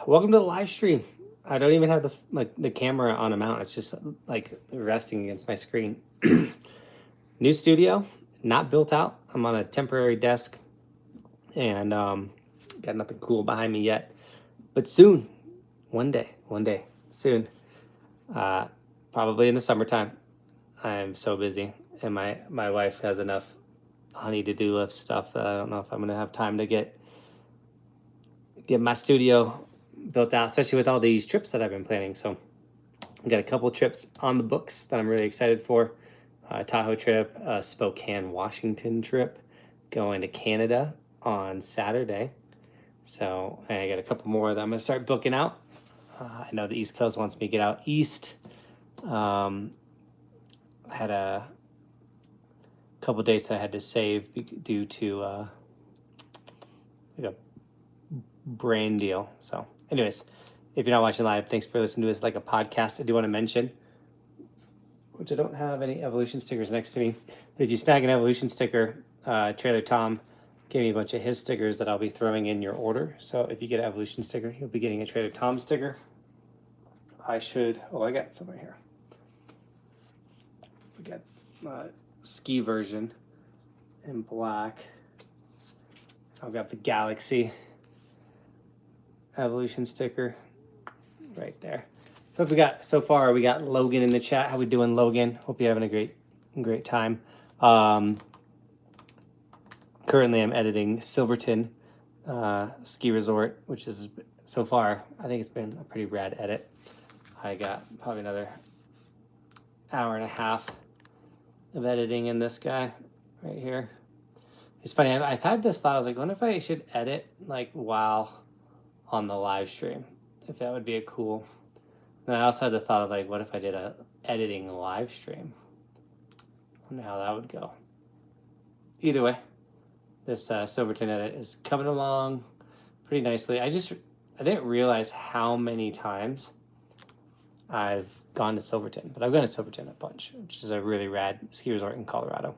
Welcome to the live stream. I don't even have the camera on a mount. It's just like resting against my screen. New studio, not built out. I'm on a temporary desk, and got nothing cool behind me yet. But soon, one day, soon. Uh, Probably in the summertime. I'm so busy, and my wife has enough honey to do list stuff that I don't know if I'm gonna have time to get my studio built out, especially with all these trips that I've been planning. So I've got a couple trips on the books that I'm really excited for. Tahoe trip, Spokane, Washington trip, going to Canada on Saturday. So I got a couple more that I'm gonna start booking out. I know the East Coast wants me to get out east. I had a couple dates that I had to save due to like a brain deal. So anyways, if you're not watching live, thanks for listening to this like a podcast. I do want to mention, which I don't have any evolution stickers next to me, but if you snag an evolution sticker, Trailer Tom gave me a bunch of his stickers that I'll be throwing in your order. So if you get an evolution sticker, you'll be getting a Trailer Tom sticker. I got some right here. We got ski version in black. I've got the Galaxy evolution sticker right there. So so far we got Logan in the chat. How we doing, Logan? Hope you're having a great time. Currently I'm editing Silverthorne ski resort, which is so far I think it's been a pretty rad edit. I got probably another hour and a half of editing in this guy right here. It's funny, I've had this thought. I was like, wonder if I should edit like while on the live stream, if that would be a cool. And I also had the thought of like, what if I did a editing live stream? I wonder how that would go. Either way, this Silverthorne edit is coming along pretty nicely. I didn't realize how many times I've gone to Silverthorne, but I've gone to Silverthorne a bunch, which is a really rad ski resort in Colorado.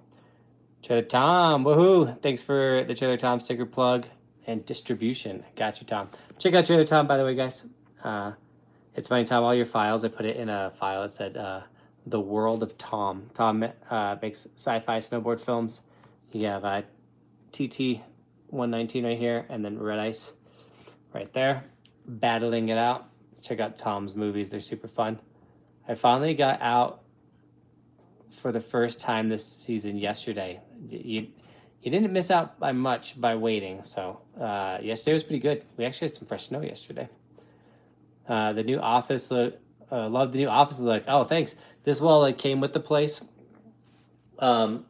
Trailer Tom, woohoo! Thanks for the Trailer Tom sticker plug and distribution. Got you, Tom. Check out Trailer Tom, by the way, guys. It's funny, Tom, all your files, I put it in a file that said The World of Tom. Tom makes sci-fi snowboard films. You have TT 119 right here, and then Red Ice right there, battling it out. Let's check out Tom's movies. They're super fun. I finally got out for the first time this season yesterday. You didn't miss out by much by waiting. So yesterday was pretty good. We actually had some fresh snow yesterday. The new office look. Love the new office look. Oh, thanks. This wall came with the place. I'm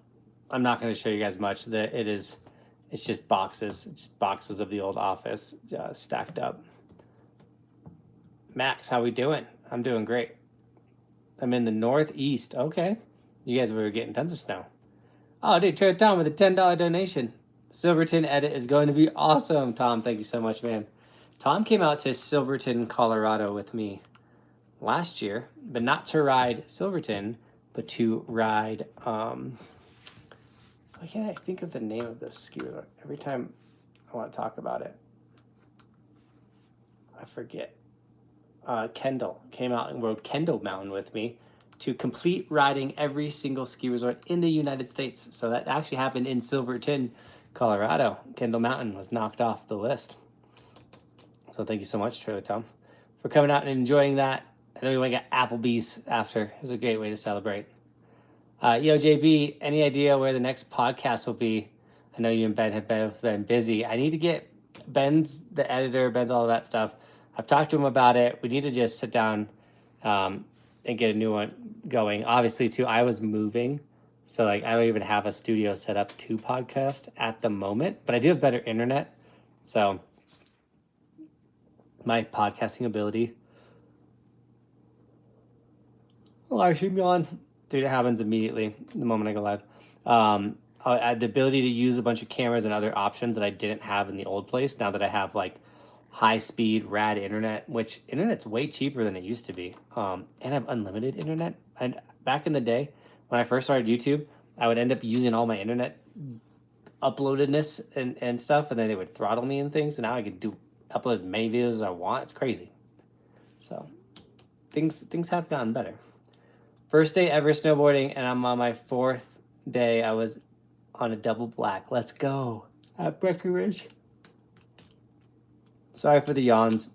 not going to show you guys much. It's just boxes. It's just boxes of the old office stacked up. Max, how we doing? I'm doing great. I'm in the Northeast. Okay. You guys were getting tons of snow. Oh, dude, Trailer Tom with a $10 donation. Silverthorne edit is going to be awesome. Tom, thank you so much, man. Tom came out to Silverthorne, Colorado with me last year, but not to ride Silverthorne, but to ride, why can't I think of the name of this ski resort? Every time I want to talk about it, I forget. Kendall came out and rode Kendall Mountain with me to complete riding every single ski resort in the United States. So that actually happened in Silverthorne, Colorado. Kendall Mountain was knocked off the list. So thank you so much, Trailer Tom, for coming out and enjoying that. And then we went and got Applebee's after. It was a great way to celebrate. Yo, JB, any idea where the next podcast will be? I know you and Ben have both been busy. I need to get Ben's the editor, Ben's all of that stuff. I've talked to him about it. We need to just sit down and get a new one going. Obviously, too, I was moving. So, I don't even have a studio set up to podcast at the moment. But I do have better internet. So, my podcasting ability. Live stream on. Dude, it happens immediately the moment I go live. I had the ability to use a bunch of cameras and other options that I didn't have in the old place. Now that I have, high-speed, rad internet, which internet's way cheaper than it used to be. And I have unlimited internet. And back in the day, when I first started YouTube, I would end up using all my internet uploadedness and stuff, and then they would throttle me and things. And now I can do upload as many videos as I want. It's crazy. So things have gotten better. First day ever snowboarding, and I'm on my 4th day. I was on a double black. Let's go at Breckenridge. Sorry for the yawns.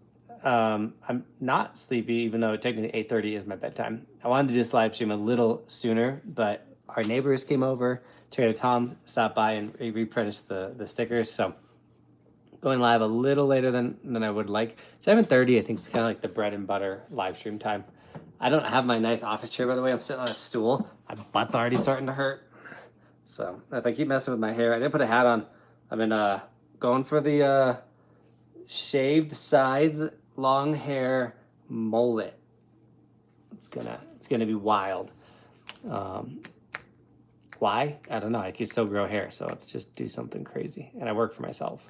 I'm not sleepy, even though technically 8:30 is my bedtime. I wanted to do this live stream a little sooner, but our neighbors came over. Trader Tom stopped by and replenished the stickers. So going live a little later than I would like. 7:30, I think, is kind of like the bread and butter live stream time. I don't have my nice office chair, by the way. I'm sitting on a stool. My butt's already starting to hurt. So if I keep messing with my hair, I didn't put a hat on. I've been going for the shaved sides, long hair mullet. It's gonna be wild. Why? I don't know. I can still grow hair, so let's just do something crazy. And I work for myself.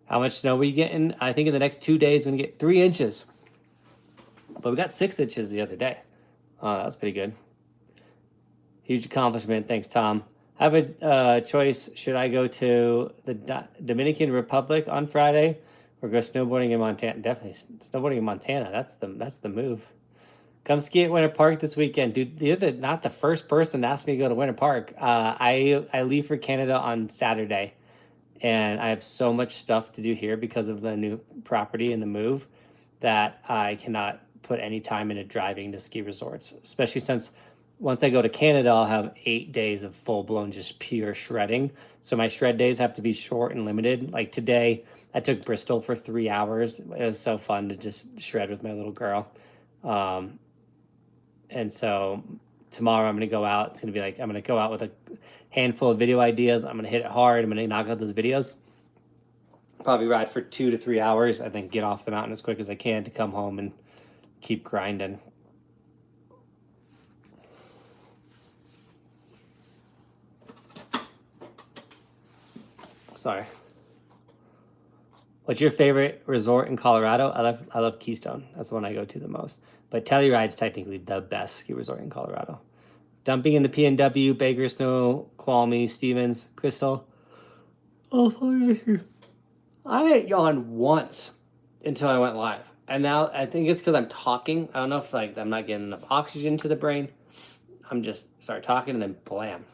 How much snow we getting? I think in the next 2 days we're gonna get 3 inches. But we got 6 inches the other day. That was pretty good. Huge accomplishment. Thanks, Tom. I have a choice. Should I go to the Dominican Republic on Friday or go snowboarding in Montana? Definitely snowboarding in Montana. That's the move. Come ski at Winter Park this weekend. Dude, you're not the first person to ask me to go to Winter Park. I leave for Canada on Saturday, and I have so much stuff to do here because of the new property and the move that I cannot put any time into driving to ski resorts, especially since once I go to Canada, I'll have 8 days of full-blown just pure shredding. So my shred days have to be short and limited. Like today, I took Bristol for 3 hours. It was so fun to just shred with my little girl. And so tomorrow I'm going to go out. It's going to be like, I'm going to go out with a handful of video ideas. I'm going to hit it hard. I'm going to knock out those videos. Probably ride for 2 to 3 hours. I think get off the mountain as quick as I can to come home and keep grinding. Sorry. What's your favorite resort in Colorado? I love Keystone. That's the one I go to the most. But Telluride's technically the best ski resort in Colorado. Dumping in the PNW, Baker, Snow, Qualmy, Stevens, Crystal. Oh, I didn't yawn once until I went live. And now I think it's because I'm talking. I don't know if I'm not getting enough oxygen to the brain. I'm just start talking and then blam.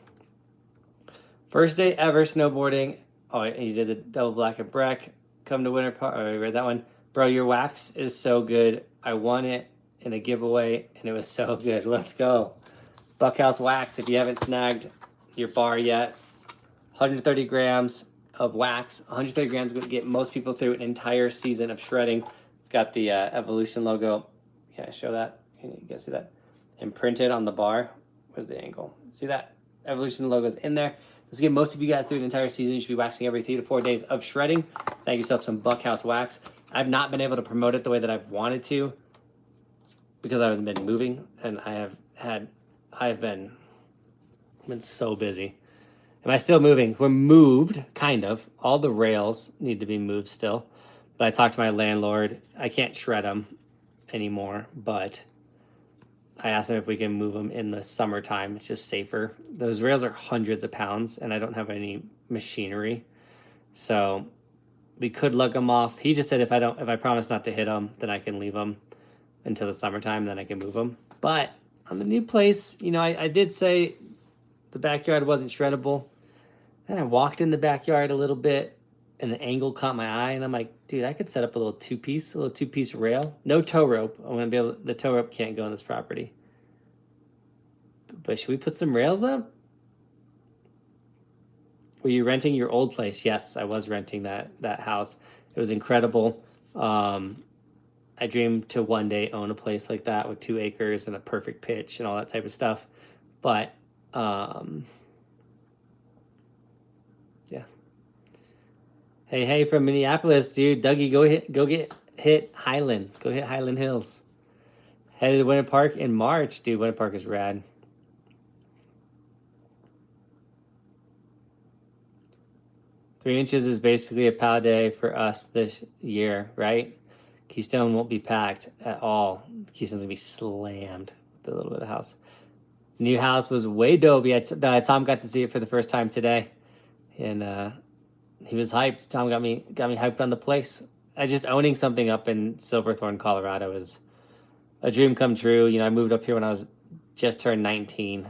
First day ever snowboarding. Oh, you did the double black at Breck. Come to Winter Park. Oh, I read that one. Bro, your wax is so good. I won it in a giveaway, and it was so good. Let's go. Buckhouse wax, if you haven't snagged your bar yet. 130 grams of wax. 130 grams would get most people through an entire season of shredding. It's got the Evolution logo. Can I show that? Can you guys see that? Imprinted on the bar. Where's the angle? See that? Evolution logo is in there. Let's get most of you guys through an entire season. You should be waxing every 3 to 4 days of shredding. Thank yourself some Buckhouse wax. I've not been able to promote it the way that I've wanted to because I haven't been moving, and I've been so busy. Am I still moving? We're moved, kind of. All the rails need to be moved still. But I talked to my landlord. I can't shred them anymore, but I asked him if we can move them in the summertime. It's just safer. Those rails are hundreds of pounds, and I don't have any machinery. So we could lug them off. He just said if I promise not to hit them, then I can leave them until the summertime, then I can move them. But on the new place, I did say the backyard wasn't shreddable. Then I walked in the backyard a little bit, and an angle caught my eye, and I'm like, dude, I could set up a little two-piece rail. No tow rope. I'm gonna be able. The tow rope can't go on this property. But should we put some rails up? Were you renting your old place? Yes, I was renting that house. It was incredible. I dreamed to one day own a place like that with 2 acres and a perfect pitch and all that type of stuff. But yeah. Hey from Minneapolis, dude. Dougie, go get hit Highland. Go hit Highland Hills. Headed to Winter Park in March, dude. Winter Park is rad. Three inches is basically a pow day for us this year, right? Keystone won't be packed at all. Keystone's gonna be slammed with a little bit of house. New house was way dope. Yeah, Tom got to see it for the first time today, and he was hyped. Tom got me hyped on the place. Just owning something up in Silverthorne, Colorado is a dream come true. You know, I moved up here when I was just turned 19,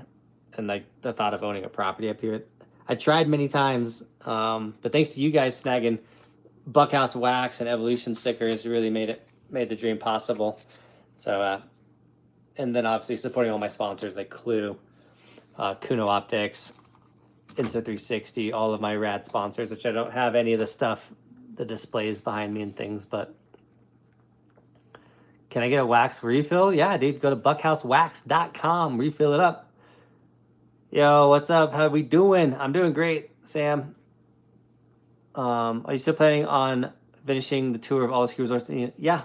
and like the thought of owning a property up here, I tried many times. But thanks to you guys snagging Buckhouse wax and Evolution stickers, really made the dream possible. So, and then obviously supporting all my sponsors like Clue, Kuno Optics, Insta360, all of my rad sponsors, which I don't have any of the stuff, the displays behind me and things, but can I get a wax refill? Yeah, dude, go to buckhousewax.com, refill it up. Yo, what's up? How we doing? I'm doing great, Sam. Are you still planning on finishing the tour of all the ski resorts? Yeah,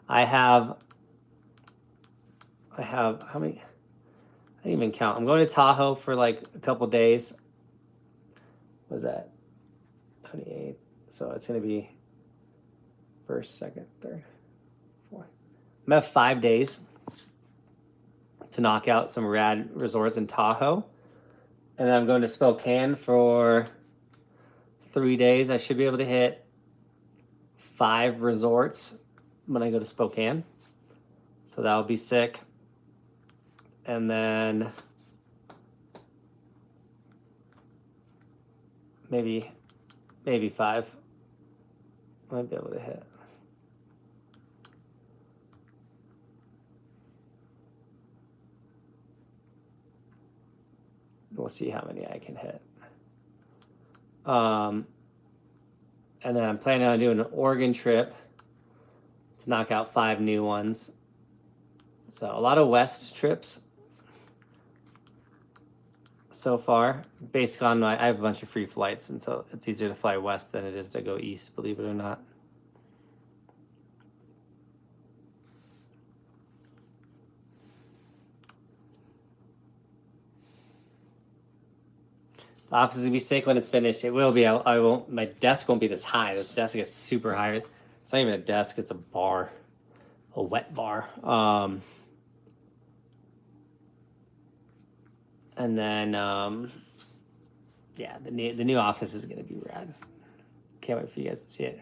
I have how many? I didn't even count. I'm going to Tahoe for like a couple days. What was that? 28th. So it's going to be first, second, third, fourth. I'm going to have 5 days to knock out some rad resorts in Tahoe. And then I'm going to Spokane for 3 days. I should be able to hit 5 resorts when I go to Spokane. So that'll be sick. And then maybe 5. Might be able to hit. We'll see how many I can hit. And then I'm planning on doing an Oregon trip to knock out 5 new ones. So a lot of west trips so far, based on I have a bunch of free flights, and so it's easier to fly west than it is to go east, believe it or not. The office is gonna be sick when it's finished. It will be. I won't. My desk won't be this high. This desk is super high. It's not even a desk. It's a bar, a wet bar. And then, yeah, the new office is gonna be rad. Can't wait for you guys to see it.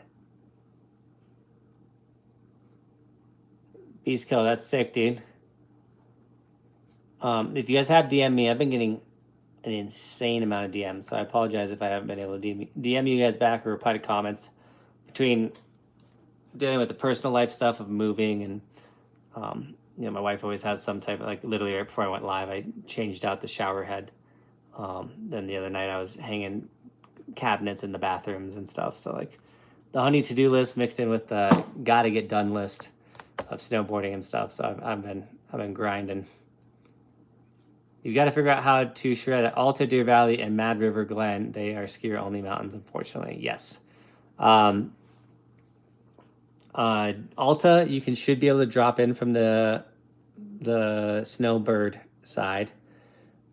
Beast Kill, that's sick, dude. If you guys have DM me, I've been getting an insane amount of DMs, so I apologize if I haven't been able to DM you guys back or reply to comments. Between dealing with the personal life stuff of moving and you know, my wife always has some type of, like, literally right before I went live, I changed out the shower head. Then the other night I was hanging cabinets in the bathrooms and stuff. So like the honey to-do list mixed in with the gotta get done list of snowboarding and stuff. So I've been grinding. You got to figure out how to shred at Alta, Deer Valley, and Mad River Glen. They are skier only mountains, unfortunately. Yes. Alta, you should be able to drop in from the Snowbird side.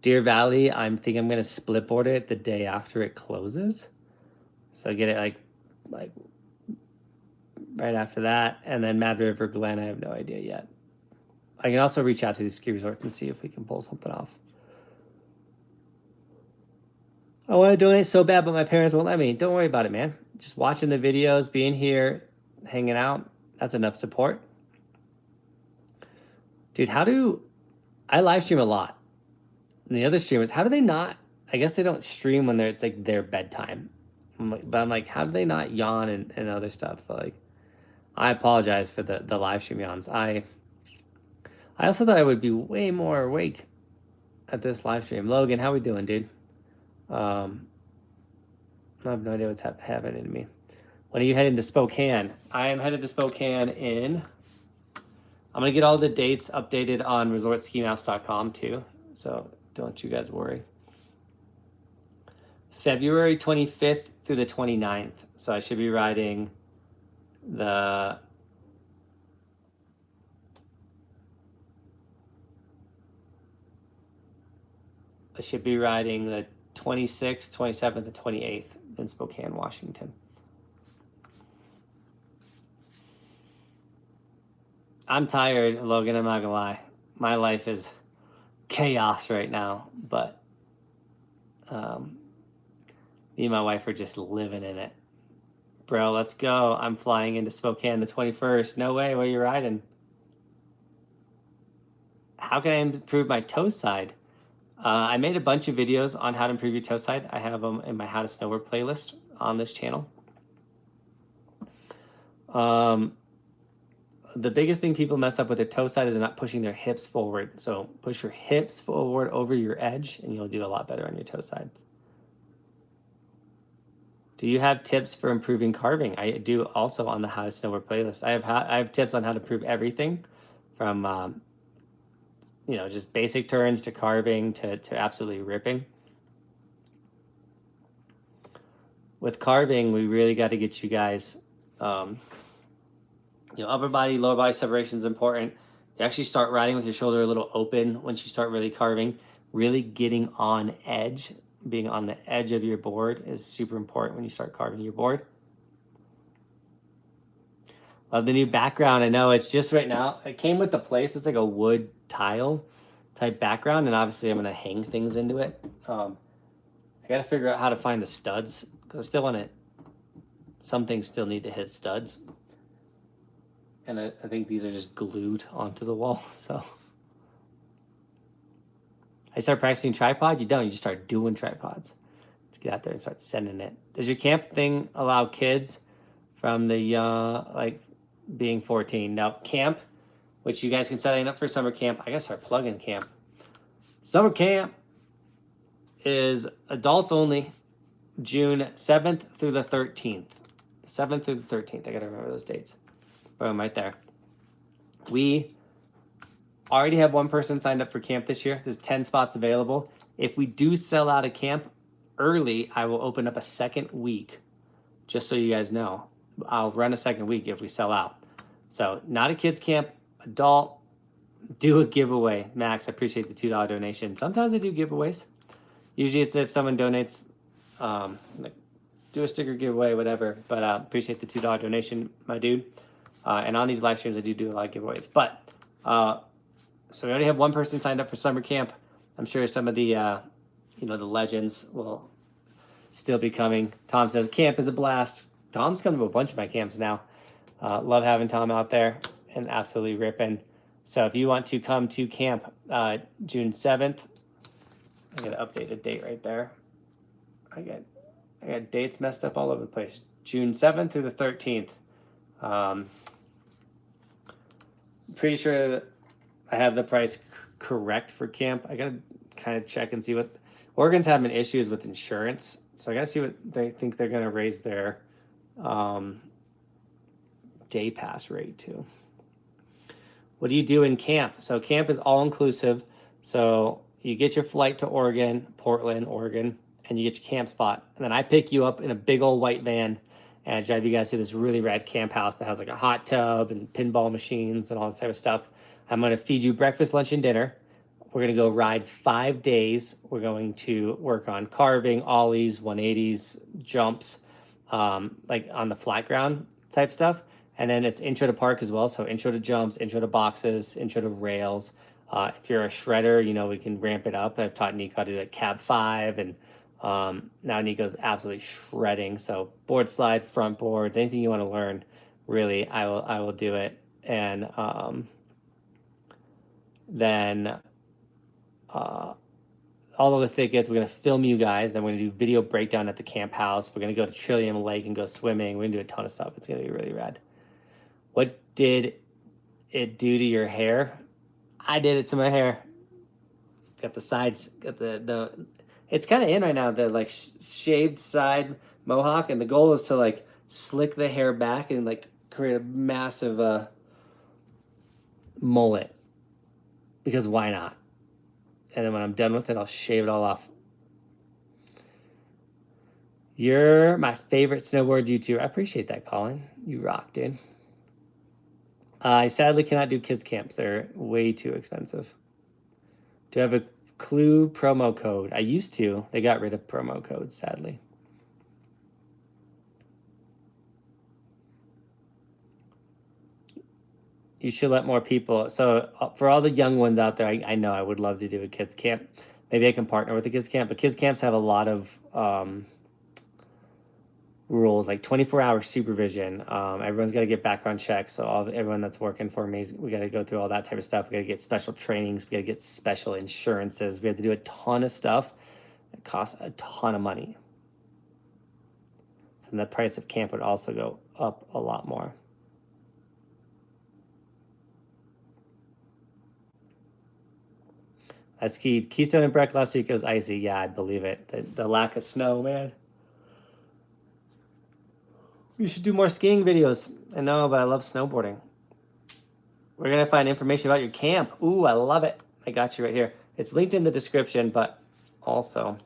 Deer Valley, I'm going to split board it the day after it closes. So get it like right after that. And then Mad River Glen, I have no idea yet. I can also reach out to these ski resorts and see if we can pull something off. I want to donate so bad, but my parents won't let me. Don't worry about it, man. Just watching the videos, being here, hanging out, that's enough support. Dude, I live stream a lot. And the other streamers, how do they not? I guess they don't stream when it's like their bedtime. But I'm like, how do they not yawn and other stuff? But like, I apologize for the live stream yawns. I also thought I would be way more awake at this live stream. Logan, how we doing, dude? I have no idea what's happening to me. When are you heading to Spokane? I am headed to Spokane I'm going to get all the dates updated on resortskimaps.com too. So don't you guys worry. February 25th through the 29th. So I should be riding the I should be riding the 26th, 27th, and 28th in Spokane, Washington. I'm tired, Logan, I'm not gonna lie. My life is chaos right now, but Me and my wife are just living in it. Bro, let's go. I'm flying into Spokane the 21st. No way. Where you riding? How can I improve my toe side? I made a bunch of videos on how to improve your toe side. I have them in my How to Snowboard playlist on this channel. The biggest thing people mess up with their toe side is not pushing their hips forward. So push your hips forward over your edge and you'll do a lot better on your toe side. Do you have tips for improving carving? I do also on the How to Snowboard playlist. I have tips on how to improve everything from you know, just basic turns to carving to absolutely ripping. With carving, we really got to get you guys, you know, upper body, lower body separation is important. You actually start riding with your shoulder a little open once you start really carving. Really getting on edge, being on the edge of your board is super important when you start carving your board. Love the new background. I know it's just right now. It came with the place. It's like a wood tile type background, and obviously I'm gonna hang things into it. I gotta figure out how to find the studs because I still want to. Some things still need to hit studs, and I think these are just glued onto the wall. So I start practicing tripod. You don't. You just start doing tripods. Just get out there and start sending it. Does your camp thing allow kids from the like being 14? Now camp, which you guys can sign up for summer camp. I gotta start plugging camp. Summer camp is adults only, June 7th through the 13th. 7th through the 13th. I gotta remember those dates. Boom, right there. We already have one person signed up for camp this year. There's 10 spots available. If we do sell out of camp early, I will open up a second week, just so you guys know. I'll run a second week if we sell out. So not a kids camp, adult, do a giveaway. Max, I appreciate the $2 donation. Sometimes I do giveaways. Usually it's if someone donates, like do a sticker giveaway, whatever. But appreciate the $2 donation, my dude. And on these live streams, I do a lot of giveaways. But so we already have one person signed up for summer camp. I'm sure some of the, you know, the legends will still be coming. Tom says camp is a blast. Tom's come to a bunch of my camps now. Love having Tom out there and absolutely ripping. So if you want to come to camp June 7th, I got to update the date right there. I got dates messed up all over the place. June 7th through the 13th. Pretty sure I have the price correct for camp. I got to kind of check and see what Oregon's having issues with insurance. So I got to see what they think they're going to raise their day pass rate to. What do you do in camp? So camp is all inclusive. So you get your flight to Oregon, Portland, Oregon, and you get your camp spot. And then I pick you up in a big old white van and I drive you guys to this really rad camp house that has like a hot tub and pinball machines and all this type of stuff. I'm going to feed you breakfast, lunch, and dinner. We're going to go ride 5 days. We're going to work on carving, ollies, 180s, jumps, like on the flat ground type stuff. And then it's intro to park as well. So intro to jumps, intro to boxes, intro to rails. If you're a shredder, you know, we can ramp it up. I've taught Nico how to do like cab 5 and now Nico's absolutely shredding. So board slide, front boards, anything you want to learn, really, I will do it. And then all the lift tickets, we're going to film you guys. Then we're going to do video breakdown at the camp house. We're going to go to Trillium Lake and go swimming. We're going to do a ton of stuff. It's going to be really rad. What did it do to your hair? I did it to my hair. Got the sides, got the it's kind of in right now, the like shaved side mohawk. And the goal is to like slick the hair back and like create a massive mullet. Because why not? And then when I'm done with it, I'll shave it all off. You're my favorite snowboard YouTuber. I appreciate that, Colin. You rock, dude. I sadly cannot do kids camps. They're way too expensive. Do I have a Clue promo code? I used to. They got rid of promo codes, sadly. You should let more people. So for all the young ones out there, I know I would love to do a kids camp. Maybe I can partner with a kids camp. But kids camps have a lot of rules, like 24-hour supervision. Everyone's got to get background checks. So everyone that's working for me, we got to go through all that type of stuff. We got to get special trainings. We got to get special insurances. We have to do a ton of stuff. It costs a ton of money. So the price of camp would also go up a lot more. I skied Keystone and Breck last week. It was icy. Yeah, I believe it. The lack of snow, man. We should do more skiing videos. I know, but I love snowboarding. We're going to find information about your camp. Ooh, I love it. I got you right here. It's linked in the description, but also,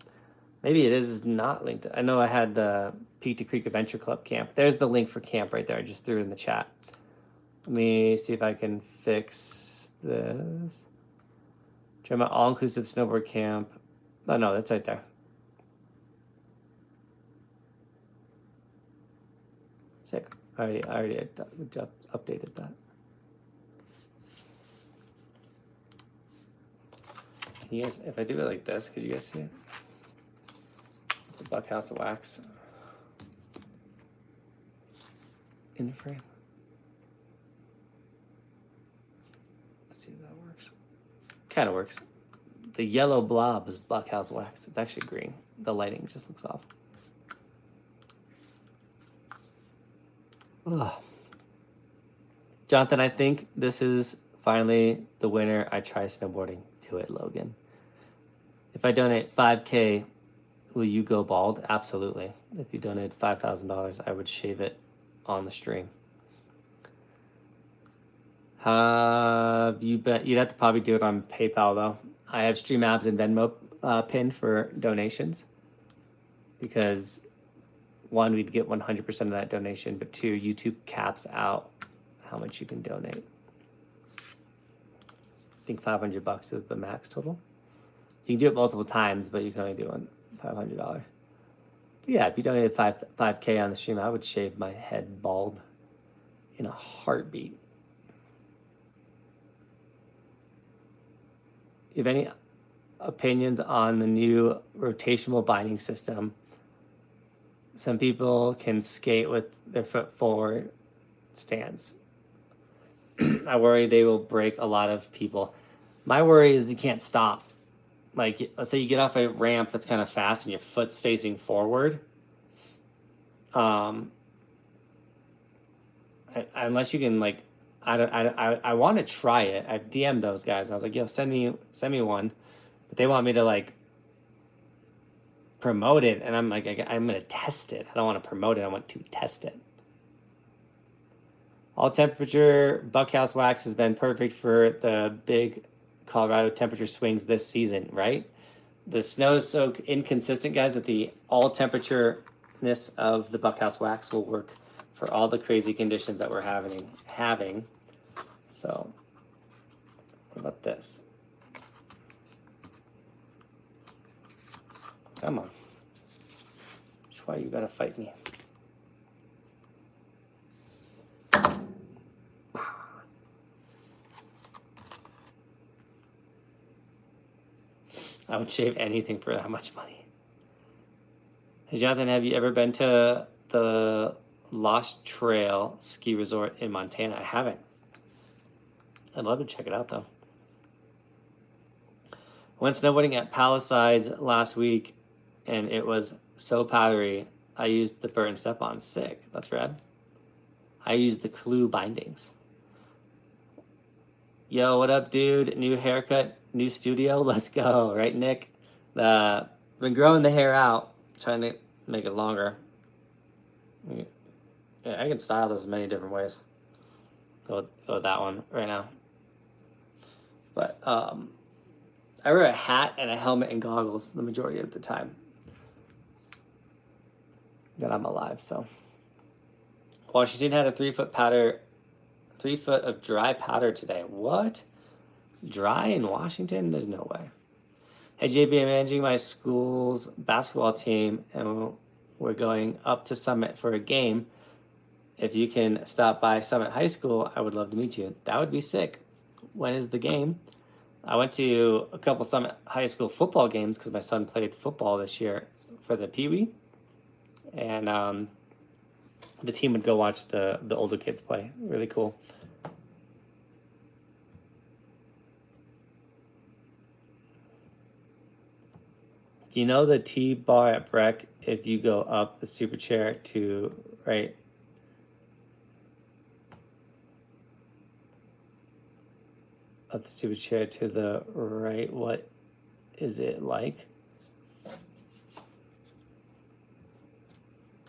maybe it is not linked. I know I had the Peak to Creek Adventure Club camp. There's the link for camp right there. I just threw it in the chat. Let me see if I can fix this. Try my all-inclusive snowboard camp. Oh, no, that's right there. Sick. I already updated that. Can you guys, if I do it like this, could you guys see it? The Buckhouse wax in the frame. Let's see if that works. Kind of works. The yellow blob is Buckhouse wax. It's actually green. The lighting just looks off. Ugh. Jonathan, I think this is finally the winner. I try snowboarding. Do it, Logan. If I donate $5K, will you go bald? Absolutely. If you donate $5,000, I would shave it on the stream. Have you bet? You'd have to probably do it on PayPal though. I have StreamAbs and Venmo pinned for donations because one, we'd get 100% of that donation, but two, YouTube caps out how much you can donate. I think $500 is the max total. You can do it multiple times, but you can only do one $500. But yeah, if you donated 5K on the stream, I would shave my head bald in a heartbeat. You have any opinions on the new rotational binding system? Some people can skate with their foot forward stance. I worry they will break a lot of people. My worry is you can't stop. Like, let's say you get off a ramp that's kind of fast and your foot's facing forward. Unless you can, like, I want to try it. I've DM'd those guys. I was like, yo, send me one. But they want me to, like, promote it. And I'm like, I'm going to test it. I don't want to promote it. I want to test it. All temperature Buckhouse wax has been perfect for the big Colorado temperature swings this season, right? The snow is so inconsistent, guys, that the all temperature-ness of the Buckhouse wax will work for all the crazy conditions that we're having. So, what about this? Come on. That's why you gotta fight me. I would shave anything for that much money. Hey, Jonathan, have you ever been to the Lost Trail ski resort in Montana? I haven't. I'd love to check it out, though. I went snowboarding at Palisades last week, and it was so powdery. I used the burn step-on. Sick. That's rad. I used the Clue bindings. Yo, what up, dude? New haircut, new studio. Let's go. Right, Nick? Been growing the hair out, trying to make it longer. Yeah, I can style this many different ways. Go with that one right now. But I wear a hat and a helmet and goggles the majority of the time that I'm alive. So Washington had a 3-foot powder, 3 foot of dry powder today. What? Dry in Washington? There's no way. Hey JB, I'm managing my school's basketball team, and we're going up to Summit for a game. If you can stop by Summit High School, I would love to meet you. That would be sick. When is the game? I went to a couple Summit High School football games because my son played football this year for the Pee Wee. And the team would go watch the older kids play. Really cool. Do you know the T-bar at Breck, if you go up the super chair to right? Up the super chair to the right, what is it like?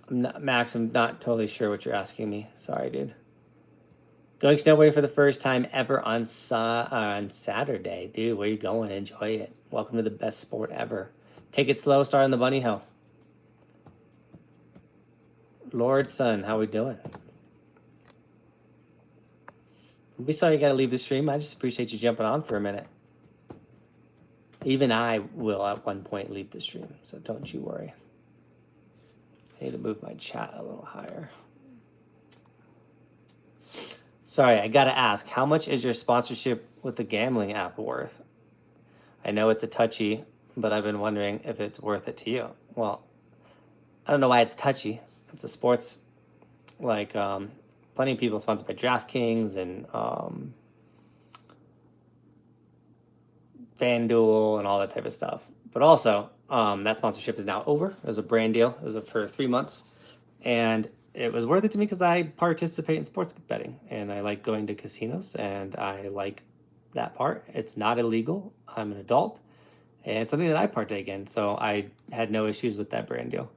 Max, I'm not totally sure what you're asking me. Sorry, dude. Going snowboarding for the first time ever on Saturday. Dude, where you going? Enjoy it. Welcome to the best sport ever. Take it slow, start on the bunny hill. Lord Son, how we doing? We saw you got to leave the stream. I just appreciate you jumping on for a minute. Even I will at one point leave the stream, so don't you worry. I need to move my chat a little higher. Sorry, I got to ask, how much is your sponsorship with the gambling app worth? I know it's a touchy, but I've been wondering if it's worth it to you. Well, I don't know why it's touchy. It's a sports, like, plenty of people sponsored by DraftKings and FanDuel and all that type of stuff. But also, that sponsorship is now over. It was a brand deal. It was for 3 months. And it was worth it to me because I participate in sports betting. And I like going to casinos. And I like that part. It's not illegal. I'm an adult. And it's something that I partake in. So I had no issues with that brand deal.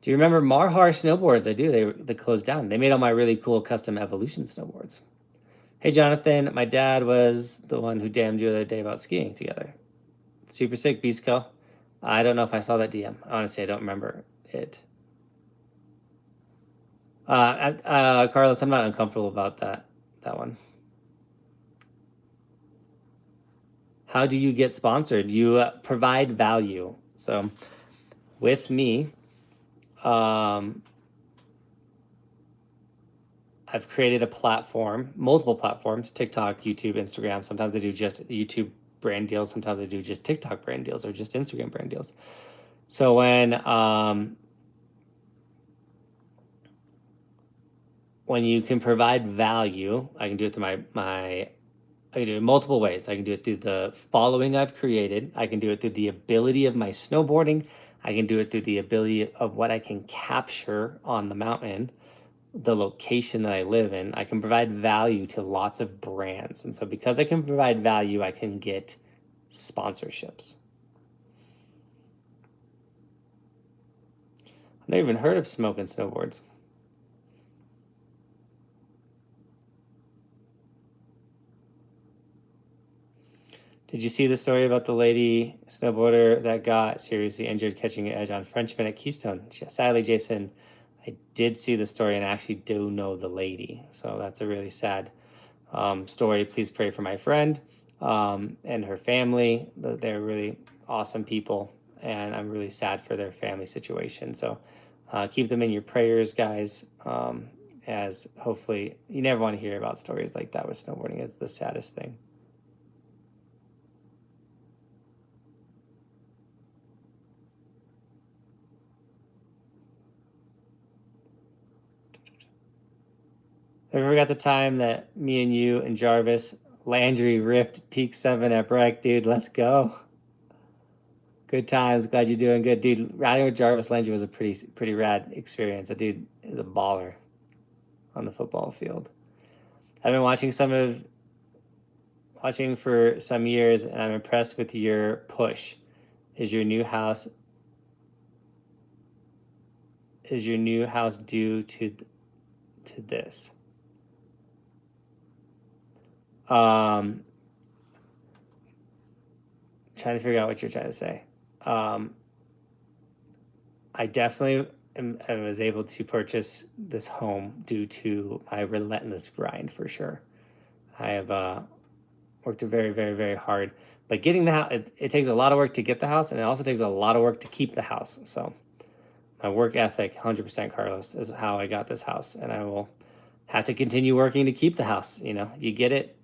Do you remember Marhar snowboards? I do. They closed down. They made all my really cool custom Evolution snowboards. Hey, Jonathan, my dad was the one who DM'd you the other day about skiing together. Super sick, Beastco. I don't know if I saw that DM. Honestly, I don't remember it. Carlos, I'm not uncomfortable about that one. How do you get sponsored? You provide value. So with me, I've created a platform, multiple platforms, TikTok, YouTube, Instagram. Sometimes I do just YouTube brand deals. Sometimes I do just TikTok brand deals or just Instagram brand deals. So when you can provide value, I can do it through I can do it in multiple ways. I can do it through the following I've created. I can do it through the ability of my snowboarding. I can do it through the ability of what I can capture on the mountain, the location that I live in. I can provide value to lots of brands. And so because I can provide value, I can get sponsorships. I've never even heard of Smoking Snowboards. Did you see the story about the lady snowboarder that got seriously injured catching an edge on Frenchman at Keystone? Sadly, Jason, I did see the story and I actually do know the lady. So that's a really sad story. Please pray for my friend and her family. They're really awesome people and I'm really sad for their family situation. So keep them in your prayers, guys, as hopefully you never want to hear about stories like that with snowboarding. It's the saddest thing. I forgot the time that me and you and Jarvis Landry ripped Peak 7 at Breck, dude. Let's go. Good times. Glad you're doing good, dude. Riding with Jarvis Landry was a pretty rad experience. That dude is a baller on the football field. I've been watching for some years, and I'm impressed with your push. Is your new house due to this? Trying to figure out what you're trying to say. I definitely was able to purchase this home due to my relentless grind for sure. I have worked very, very, very hard. But getting the house, it takes a lot of work to get the house, and it also takes a lot of work to keep the house. So my work ethic, 100% Carlos, is how I got this house. And I will have to continue working to keep the house. You know, you get it.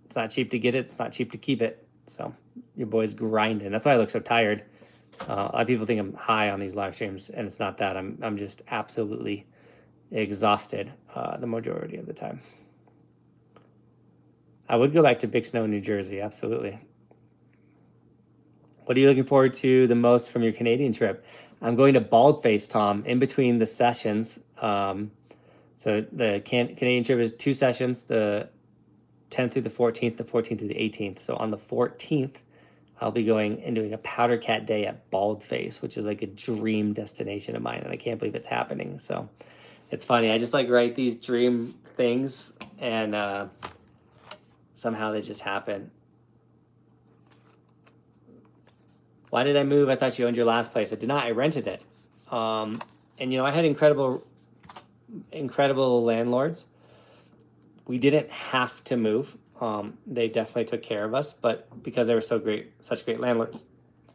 It's not cheap to get it. It's not cheap to keep it. So your boy's grinding. That's why I look so tired. A lot of people think I'm high on these live streams, and it's not that. I'm just absolutely exhausted the majority of the time. I would go back to Big Snow, New Jersey, absolutely. What are you looking forward to the most from your Canadian trip? I'm going to Baldface, Tom, in between the sessions. So the Canadian trip is 2 sessions, the 10th through the 14th, the 14th through the 18th. So on the 14th, I'll be going and doing a Powder Cat Day at Baldface, which is like a dream destination of mine, and I can't believe it's happening. So it's funny. I just like write these dream things, and somehow they just happen. Why did I move? I thought you owned your last place. I did not. I rented it. And, you know, I had incredible landlords. We didn't have to move. They definitely took care of us, but because they were such great landlords,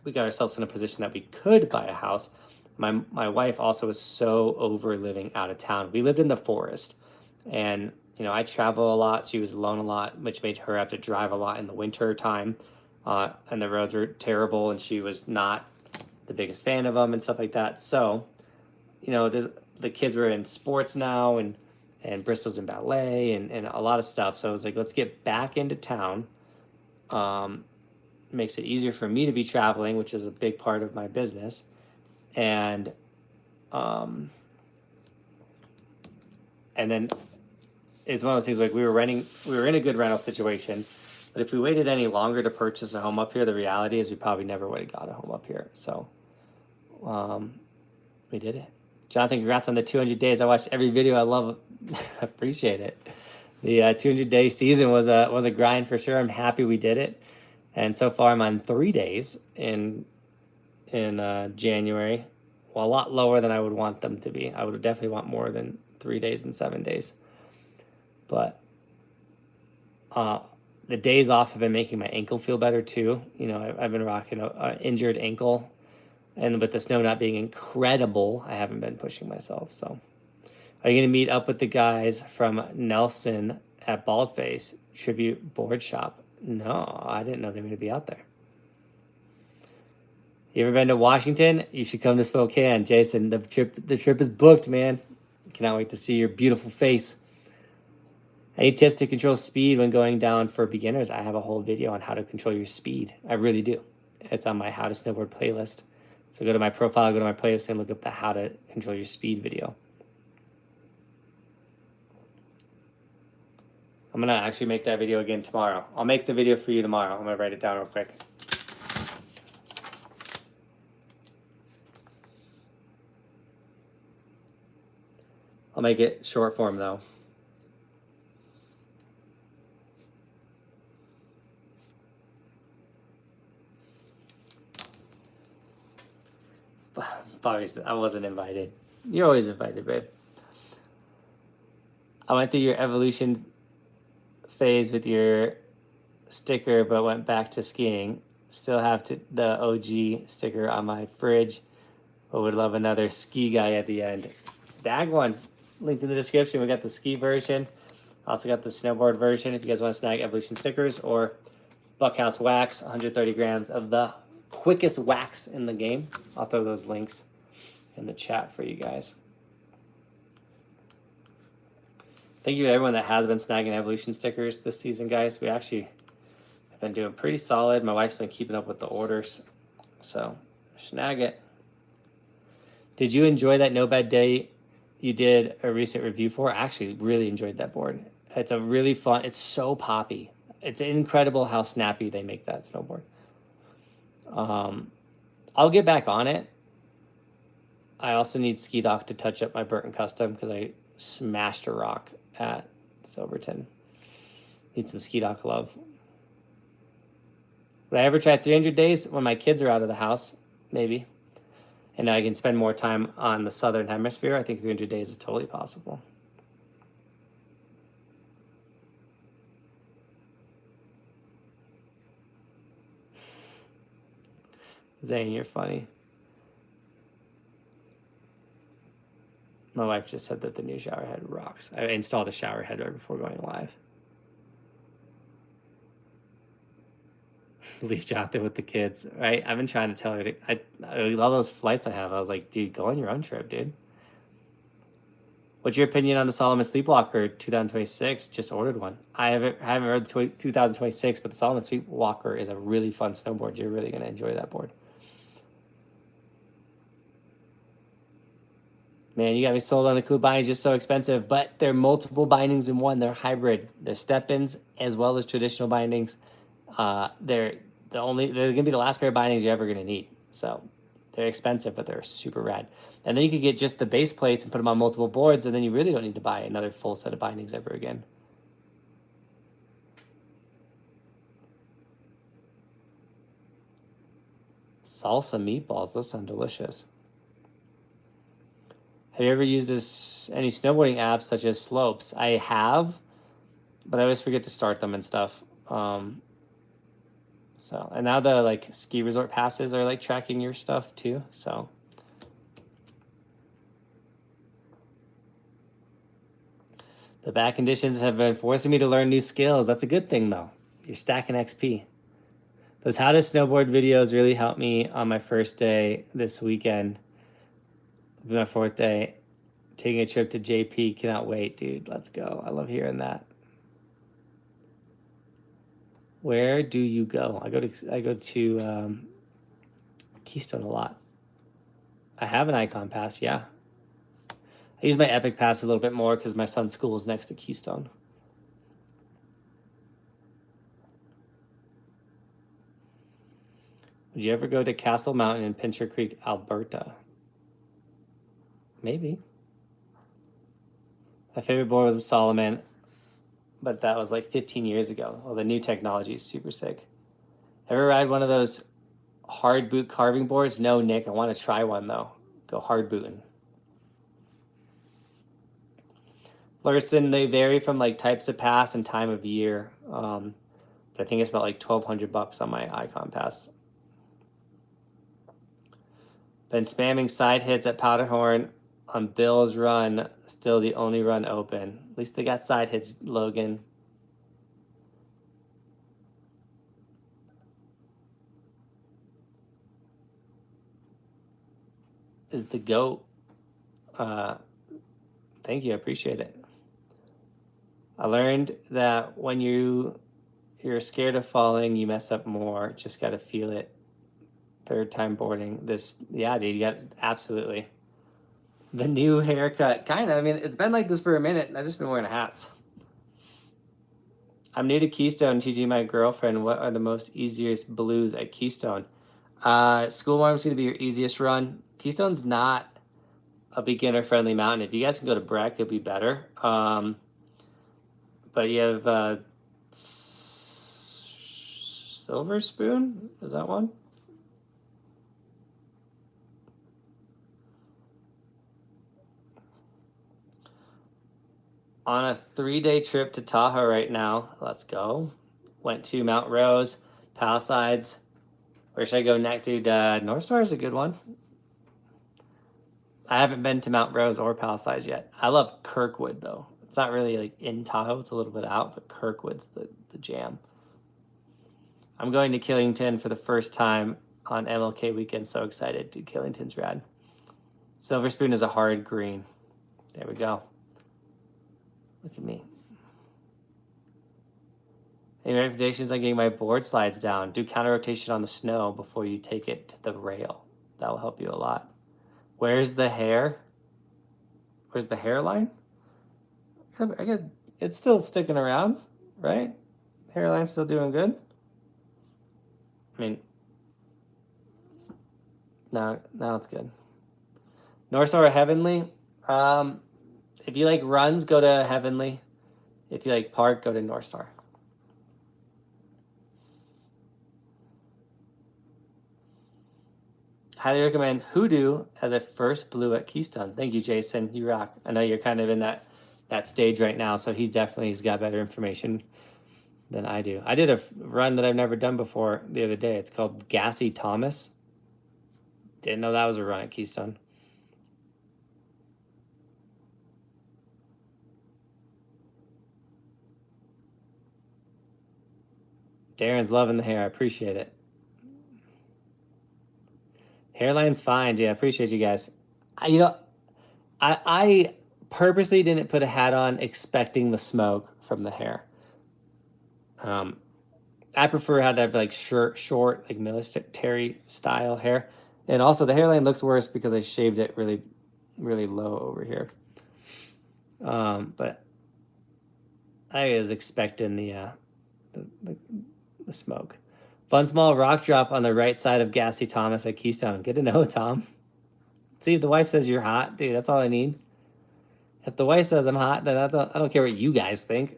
we got ourselves in a position that we could buy a house. My wife also was so over living out of town. We lived in the forest, and you know, I travel a lot. She was alone a lot, which made her have to drive a lot in the winter time, and the roads were terrible, and she was not the biggest fan of them and stuff like that. So, you know, the kids were in sports now, and Bristol's in ballet and a lot of stuff. So I was like, let's get back into town. Makes it easier for me to be traveling, which is a big part of my business. And then it's one of those things like we were in a good rental situation, but if we waited any longer to purchase a home up here, the reality is we probably never would have got a home up here. So we did it. Jonathan, congrats on the 200 days. I watched every video. I love it. I appreciate it. The 200-day season was a grind for sure. I'm happy we did it. And so far I'm on 3 days in January. Well, a lot lower than I would want them to be. I would definitely want more than 3 days and 7 days. But the days off have been making my ankle feel better too. You know, I've been rocking an injured ankle. And with the snow not being incredible, I haven't been pushing myself. So, are you going to meet up with the guys from Nelson at Baldface Tribute Board Shop? No, I didn't know they were going to be out there. You ever been to Washington? You should come to Spokane, Jason. The trip is booked, man. Cannot wait to see your beautiful face. Any tips to control speed when going down for beginners? I have a whole video on how to control your speed. I really do. It's on my How to Snowboard playlist. So go to my profile, go to my playlist, and look up the How to Control Your Speed video. I'm going to actually make that video again tomorrow. I'll make the video for you tomorrow. I'm going to write it down real quick. I'll make it short form, though. Obviously, I wasn't invited. You're always invited, babe. I went through your evolution phase with your sticker, but went back to skiing. Still have the OG sticker on my fridge, but would love another ski guy at the end. Snag one. Linked in the description. We got the ski version. Also got the snowboard version if you guys want to snag evolution stickers, or Buckhouse wax, 130 grams of the quickest wax in the game. I'll throw those links in the chat for you guys. Thank you to everyone that has been snagging evolution stickers this season, guys. We actually have been doing pretty solid. My wife's been keeping up with the orders, so snag it. Did you enjoy that No Bad Day you did a recent review for? I actually really enjoyed that board. It's a really fun, it's so poppy. It's incredible how snappy they make that snowboard. I'll get back on it. I also need Ski Doc to touch up my Burton Custom because I smashed a rock at Silverthorne. Need some Ski Doc love. Would I ever try 300 days when my kids are out of the house? Maybe. And I can spend more time on the southern hemisphere. I think 300 days is totally possible. Zane, you're funny. My wife just said that the new shower head rocks. I installed a shower head right before going live. leave Jonathan with the kids, right? I've been trying to tell her all those flights I have. I was like, dude, go on your own trip, dude. What's your opinion on the Solomon Sleepwalker 2026? Just ordered one. I haven't heard 2026, but the Solomon Sleepwalker is a really fun snowboard. You're really going to enjoy that board. Man, you got me sold on the Clue bindings, just so expensive, but they're multiple bindings in one. They're hybrid. They're step-ins as well as traditional bindings. They're gonna be the last pair of bindings you're ever gonna need. So they're expensive, but they're super rad. And then you could get just the base plates and put them on multiple boards, and then you really don't need to buy another full set of bindings ever again. Salsa meatballs, those sound delicious. Have you ever used any snowboarding apps such as Slopes? I have, but I always forget to start them and stuff. And now the like ski resort passes are like tracking your stuff too. So the bad conditions have been forcing me to learn new skills. That's a good thing though. You're stacking XP. Those how to snowboard videos really helped me on my first day this weekend. My fourth day, taking a trip to JP. Cannot wait, dude. Let's go. I love hearing that. Where do you go? I go to Keystone a lot. I have an Icon Pass, yeah. I use my Epic Pass a little bit more because my son's school is next to Keystone. Would you ever go to Castle Mountain in Pincher Creek, Alberta? Maybe. My favorite board was a Solomon, but that was like 15 years ago. Well, the new technology is super sick. Ever ride one of those hard boot carving boards? No, Nick. I want to try one though. Go hard booting. Lurston, they vary from like types of pass and time of year. But I think it's about like $1,200 on my Icon Pass. Been spamming side hits at Powderhorn on Bill's run. Still the only run open. At least they got side hits, Logan. Is the GOAT. Thank you, I appreciate it. I learned that when you're scared of falling, you mess up more. Just got to feel it. Third time boarding this. Yeah, dude, you got absolutely. The new haircut, kind of. I mean, it's been like this for a minute, and I've just been wearing hats. I'm new to Keystone, teaching my girlfriend what are the most easiest blues at Keystone. School Marm's going to be your easiest run. Keystone's not a beginner-friendly mountain. If you guys can go to Breck, it'll be better. But you have Silver Spoon? Is that one? On a 3-day trip to Tahoe right now. Let's go. Went to Mount Rose, Palisades. Where should I go next, dude? North Star is a good one. I haven't been to Mount Rose or Palisades yet. I love Kirkwood, though. It's not really like in Tahoe. It's a little bit out, but Kirkwood's the jam. I'm going to Killington for the first time on MLK weekend. So excited. Dude, Killington's rad. Silver Spoon is a hard green. There we go. Look at me. Any recommendations on getting my board slides down? Do counter rotation on the snow before you take it to the rail. That will help you a lot. Where's the hair? Where's the hairline? It's still sticking around, right? Hairline's still doing good. I mean, now it's good. North Star or Heavenly? If you like runs, go to Heavenly. If you like park, go to North Star. Highly recommend Hoodoo as a first blue at Keystone. Thank you, Jason. You rock. I know you're kind of in that stage right now, so he's got better information than I do. I did a run that I've never done before the other day. It's called Gassy Thomas. Didn't know that was a run at Keystone. Darren's loving the hair. I appreciate it. Hairline's fine, dude. I appreciate you guys. I purposely didn't put a hat on expecting the smoke from the hair. I prefer how to have like short, like military style hair. And also the hairline looks worse because I shaved it really, really low over here. But I was expecting the smoke. Fun small rock drop on the right side of Gassy Thomas at Keystone. Good to know, Tom. See, if the wife says you're hot, dude, that's all I need. If the wife says I'm hot, then I don't care what you guys think.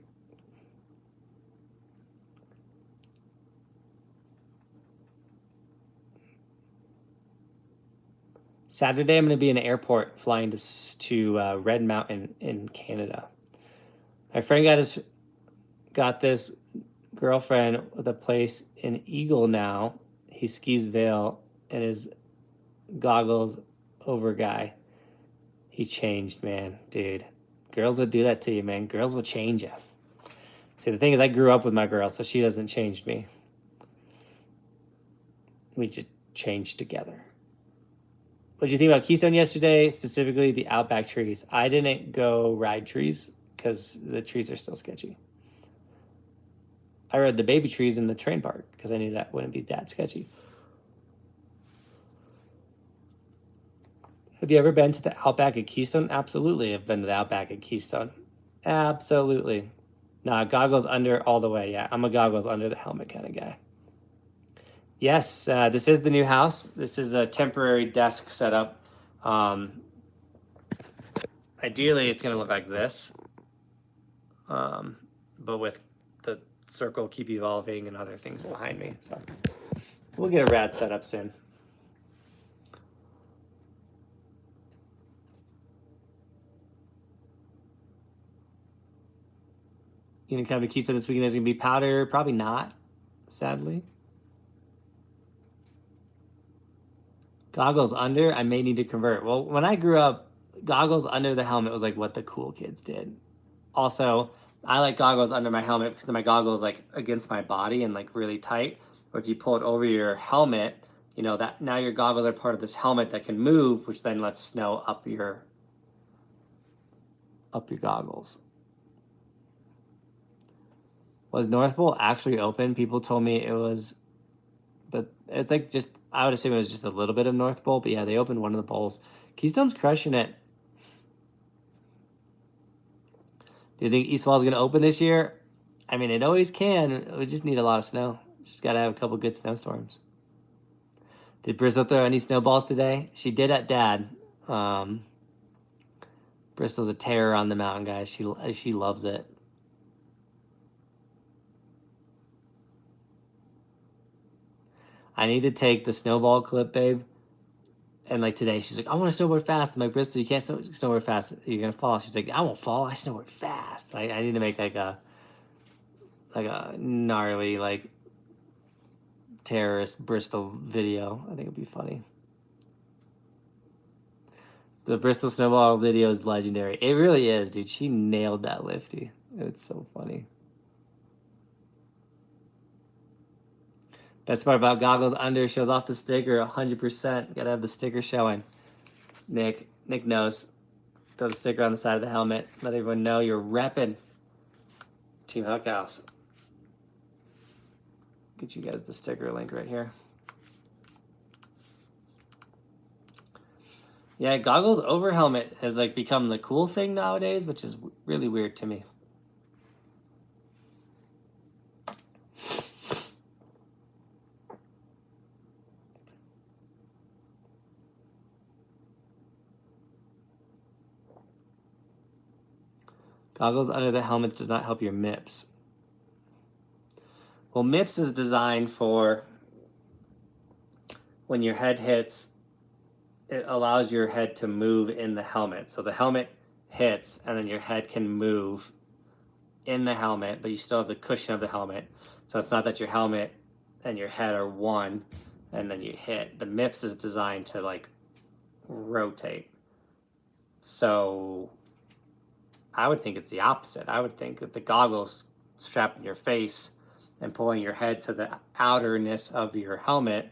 Saturday, I'm going to be in an airport flying to Red Mountain in Canada. My friend got this girlfriend with a place in Eagle now. He skis Vail and his goggles over guy. He changed, man, dude. Girls would do that to you, man. Girls will change you. See, the thing is, I grew up with my girl, so she doesn't change me. We just changed together. What did you think about Keystone yesterday, specifically the Outback trees? I didn't go ride trees because the trees are still sketchy. I rode the baby trees in the train park because I knew that wouldn't be that sketchy. Have you ever been to the Outback at Keystone? Absolutely, I've been to the Outback at Keystone. Absolutely. Nah, goggles under all the way. Yeah, I'm a goggles under the helmet kind of guy. Yes, this is the new house. This is a temporary desk setup. Ideally, it's going to look like this, but with the circle keep evolving and other things behind me. So we'll get a rad setup soon. You gonna come to Keystone this weekend? There's gonna be powder? Probably not, sadly. Goggles under, I may need to convert. Well, when I grew up, goggles under the helmet was like what the cool kids did. Also, I like goggles under my helmet because then my goggles like against my body and like really tight. Or if you pull it over your helmet, you know that now your goggles are part of this helmet that can move, which then lets snow up your goggles. Was North Pole actually open? People told me it was, but it's like just, I would assume it was just a little bit of North Pole, but yeah, they opened one of the poles. Keystone's crushing it. Do you think East Wall is going to open this year? I mean, it always can. We just need a lot of snow. Just got to have a couple good snowstorms. Did Bristol throw any snowballs today? She did at Dad. Bristol's a terror on the mountain, guys. She loves it. I need to take the snowball clip, babe. And like today, she's like, I want to snowboard fast. I'm like, Bristol, you can't snowboard fast. You're going to fall. She's like, I won't fall. I snowboard fast. I need to make like a gnarly, like terrorist Bristol video. I think it'd be funny. The Bristol snowball video is legendary. It really is, dude. She nailed that lifty. It's so funny. Best part about goggles under, shows off the sticker 100%. Gotta have the sticker showing. Nick knows. Throw the sticker on the side of the helmet. Let everyone know you're repping Team Buckhouse. Get you guys the sticker link right here. Yeah, goggles over helmet has like become the cool thing nowadays, which is really weird to me. Goggles under the helmets does not help your MIPS. Well, MIPS is designed for when your head hits, it allows your head to move in the helmet. So the helmet hits and then your head can move in the helmet, but you still have the cushion of the helmet. So it's not that your helmet and your head are one and then you hit. The MIPS is designed to like rotate. So I would think it's the opposite. I would think that the goggles strap in your face and pulling your head to the outerness of your helmet,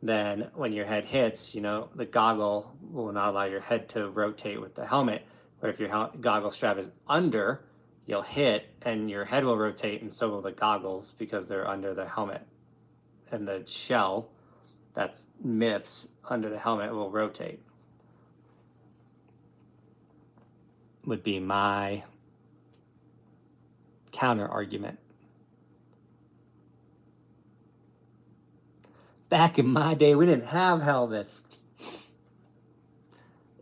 then when your head hits, you know, the goggle will not allow your head to rotate with the helmet. But if your goggle strap is under, you'll hit and your head will rotate, and so will the goggles because they're under the helmet. And the shell that's MIPS under the helmet will rotate. Would be my counter argument. Back in my day, we didn't have helmets.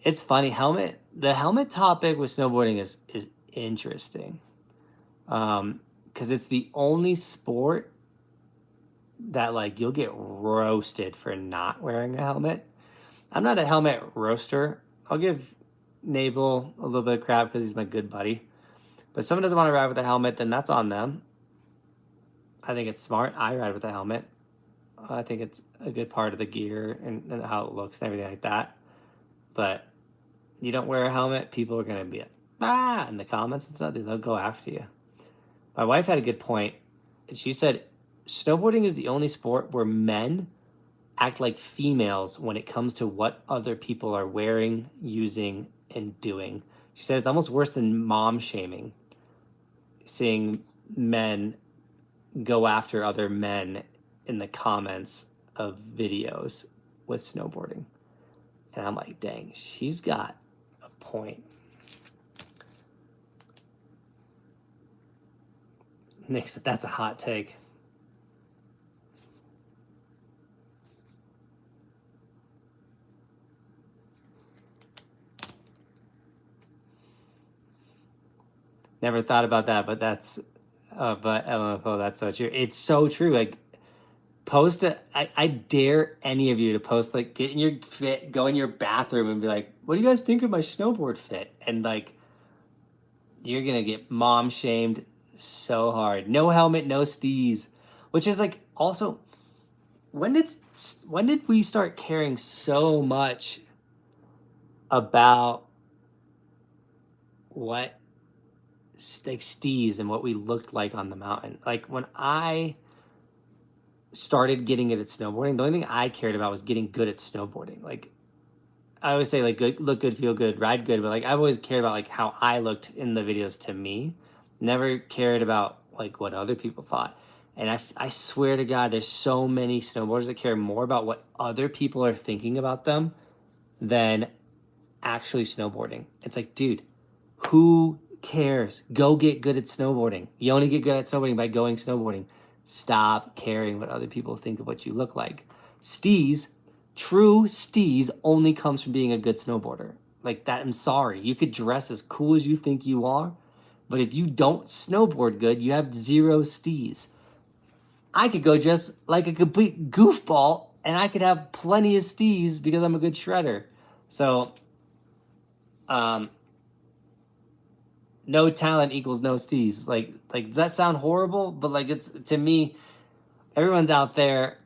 It's funny, the helmet topic with snowboarding is interesting. Because it's the only sport that like you'll get roasted for not wearing a helmet. I'm not a helmet roaster. I'll give Nabel a little bit of crap because he's my good buddy. But if someone doesn't want to ride with a helmet, then that's on them. I think it's smart. I ride with a helmet. I think it's a good part of the gear and how it looks and everything like that. But you don't wear a helmet, people are going to be in the comments and stuff. They'll go after you. My wife had a good point. She said, snowboarding is the only sport where men act like females when it comes to what other people are wearing, using, and doing. She said it's almost worse than mom shaming, seeing men go after other men in the comments of videos with snowboarding. And I'm like, dang, she's got a point. Nick said, that's a hot take. Never thought about that, but that's, but LMFO, that's so true. It's so true. Like, post I dare any of you to post, like, get in your fit, go in your bathroom and be like, what do you guys think of my snowboard fit? And like, you're gonna get mom shamed so hard. No helmet, no stees, which is like, also, when did we start caring so much about what like stees and what we looked like on the mountain? Like, when I started getting it at snowboarding, the only thing I cared about was getting good at snowboarding. Like, I always say, like, good, look good, feel good, ride good, but like, I've always cared about like how I looked in the videos to me. Never cared about like what other people thought. And I swear to God, there's so many snowboarders that care more about what other people are thinking about them than actually snowboarding. It's like, dude, who cares? Go get good at snowboarding. You only get good at snowboarding by going snowboarding. Stop caring what other people think of what you look like. Stees, true stees, only comes from being a good snowboarder. Like that, I'm sorry. You could dress as cool as you think you are, but if you don't snowboard good, you have zero stees. I could go dress like a complete goofball and I could have plenty of stees because I'm a good shredder. So, no talent equals no stees. Like, does that sound horrible? But like, it's, to me, everyone's out there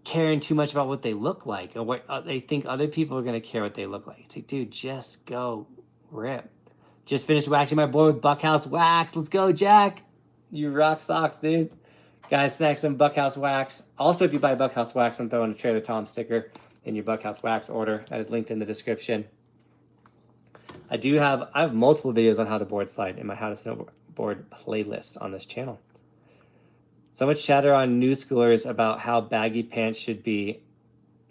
caring too much about what they look like or what they think other people are going to care what they look like. It's like, dude, just go rip. Just finished waxing my board with Buckhouse wax. Let's go, Jack. You rock socks, dude. Guys, snag some Buckhouse wax. Also, if you buy Buckhouse wax, I'm throwing a Trader Tom sticker in your Buckhouse wax order. That is linked in the description. I have multiple videos on how to board slide in my How to Snowboard playlist on this channel. So much chatter on new schoolers about how baggy pants should be,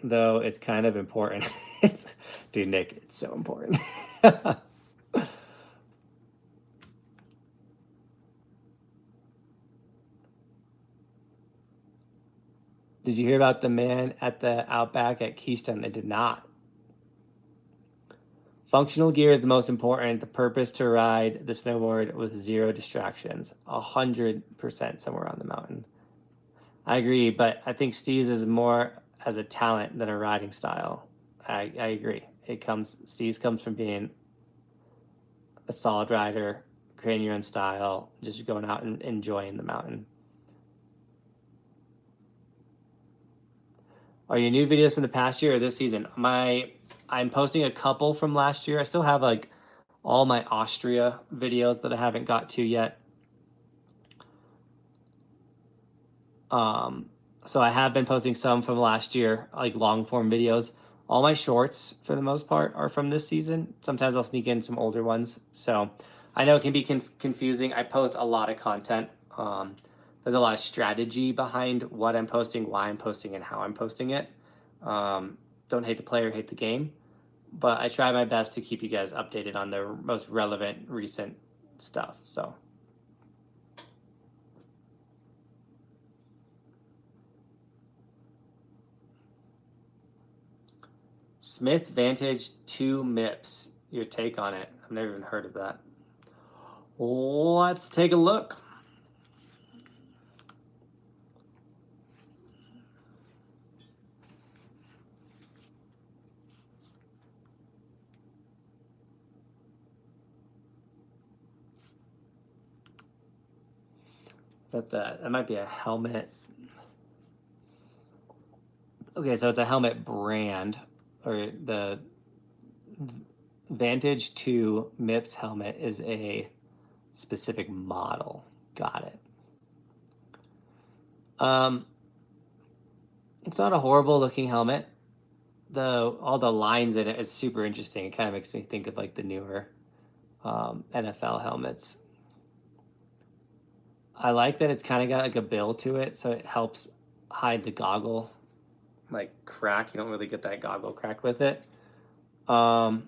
though it's kind of important. Dude, Nick, it's so important. Did you hear about the man at the Outback at Keystone? I did not. Functional gear is the most important. The purpose to ride the snowboard with zero distractions. 100% somewhere on the mountain. I agree, but I think Steve's is more as a talent than a riding style. I agree. Steve's comes from being a solid rider, creating your own style, just going out and enjoying the mountain. Are your new videos from the past year or this season? I'm posting a couple from last year. I still have like all my Austria videos that I haven't got to yet. So I have been posting some from last year, like long form videos. All my shorts, for the most part, are from this season. Sometimes I'll sneak in some older ones. So I know it can be confusing. I post a lot of content. There's a lot of strategy behind what I'm posting, why I'm posting, and how I'm posting it. Don't hate the player, hate the game. But I try my best to keep you guys updated on the most relevant, recent stuff. So. Smith Vantage 2 MIPS. Your take on it? I've never even heard of that. Let's take a look. That might be a helmet. Okay, so it's a helmet brand, or the Vantage 2 MIPS helmet is a specific model. Got it. It's not a horrible looking helmet. All the lines in it is super interesting. It kind of makes me think of like the newer NFL helmets. I like that it's kind of got like a bill to it, so it helps hide the goggle like crack. You don't really get that goggle crack with it. It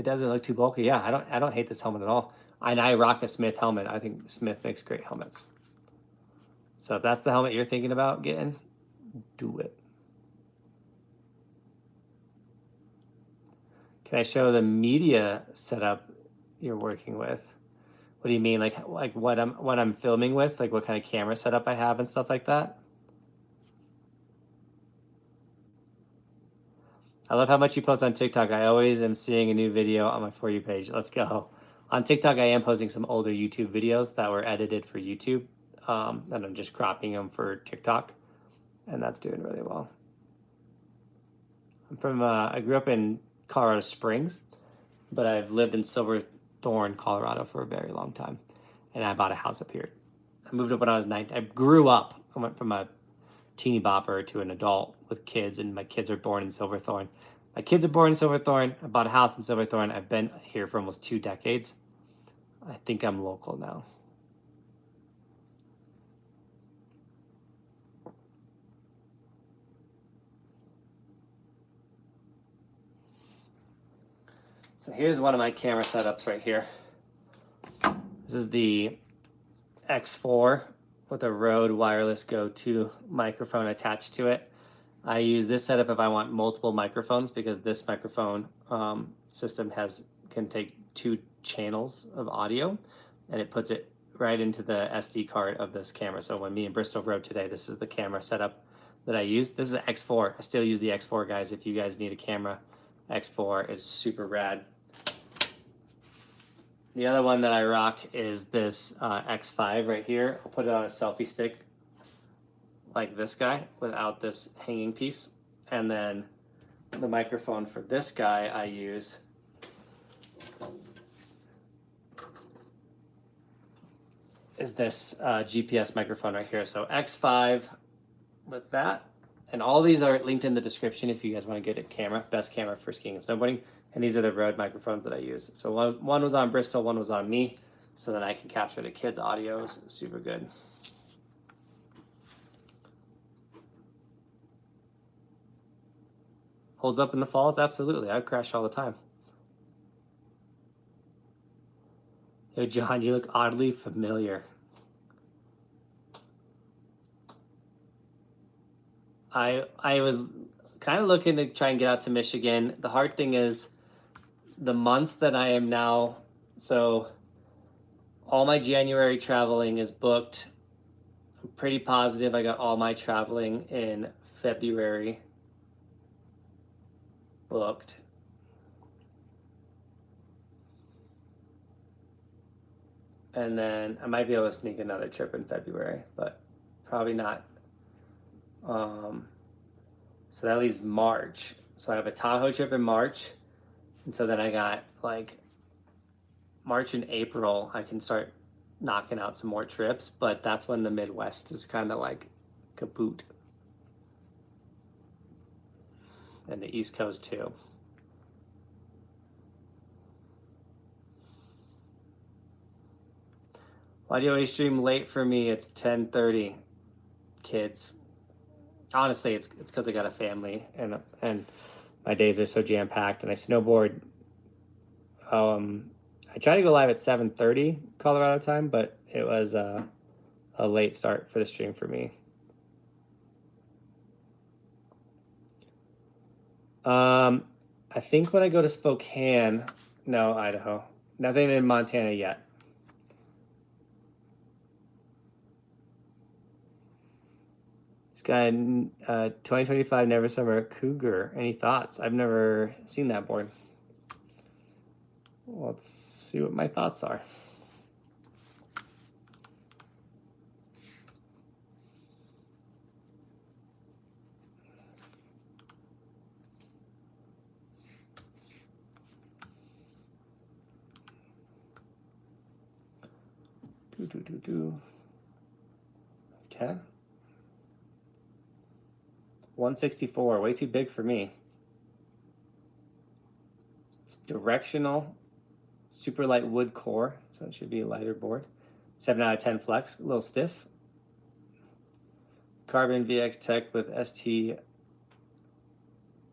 doesn't look too bulky. Yeah, I don't hate this helmet at all. And I rock a Smith helmet. I think Smith makes great helmets. So if that's the helmet you're thinking about getting, do it. Can I show the media setup you're working with? What do you mean, like what I'm filming with, like what kind of camera setup I have and stuff like that? I love how much you post on TikTok. I always am seeing a new video on my For You page. Let's go. On TikTok, I am posting some older YouTube videos that were edited for YouTube, and I'm just cropping them for TikTok, and that's doing really well. I'm from, I grew up in Colorado Springs, but I've lived in Silverthorne, Colorado for a very long time, and I bought a house up here. I moved up when I was 19. I grew up. I went from a teeny bopper to an adult with kids, and my kids are born in Silverthorne. My kids are born in Silverthorne. I bought a house in Silverthorne. I've been here for almost 2 decades. I think I'm local now. So here's one of my camera setups right here. This is the X4 with a Rode Wireless Go 2 microphone attached to it. I use this setup if I want multiple microphones, because this microphone system can take 2 channels of audio, and it puts it right into the SD card of this camera. So when me and Bristol rode today, this is the camera setup that I use. This is an X4. I still use the X4, guys. If you guys need a camera, X4 is super rad. The other one that I rock is this X5 right here. I'll put it on a selfie stick like this guy without this hanging piece. And then the microphone for this guy I use is this GPS microphone right here. So X5 with that. And all these are linked in the description if you guys want to get a camera. Best camera for skiing and snowboarding. And these are the Rode microphones that I use. So one was on Bristol, one was on me, so that I can capture the kids' audio. It's super good. Holds up in the falls? Absolutely. I crash all the time. Yo, John, you look oddly familiar. I was kind of looking to try and get out to Michigan. The hard thing is the months that I am now, so all my January traveling is booked. I'm pretty positive I got all my traveling in February booked. And then I might be able to sneak another trip in February, but probably not. So that leaves March. So I have a Tahoe trip in March. And so then I got like March and April, I can start knocking out some more trips, but that's when the Midwest is kind of like kaput. And the East Coast too. Why do you always stream late for me? It's 10:30, kids. Honestly, it's because I got a family and my days are so jam-packed, and I snowboard. I tried to go live at 7:30 Colorado time, but it was a late start for the stream for me. I think when I go to Spokane, no, Idaho, nothing in Montana yet. This guy, 2025 Never Summer Cougar. Any thoughts? I've never seen that board. Let's see what my thoughts are. Okay. 164, way too big for me. It's directional, super light wood core, so it should be a lighter board. 7 out of 10 flex, a little stiff. Carbon VX Tech with ST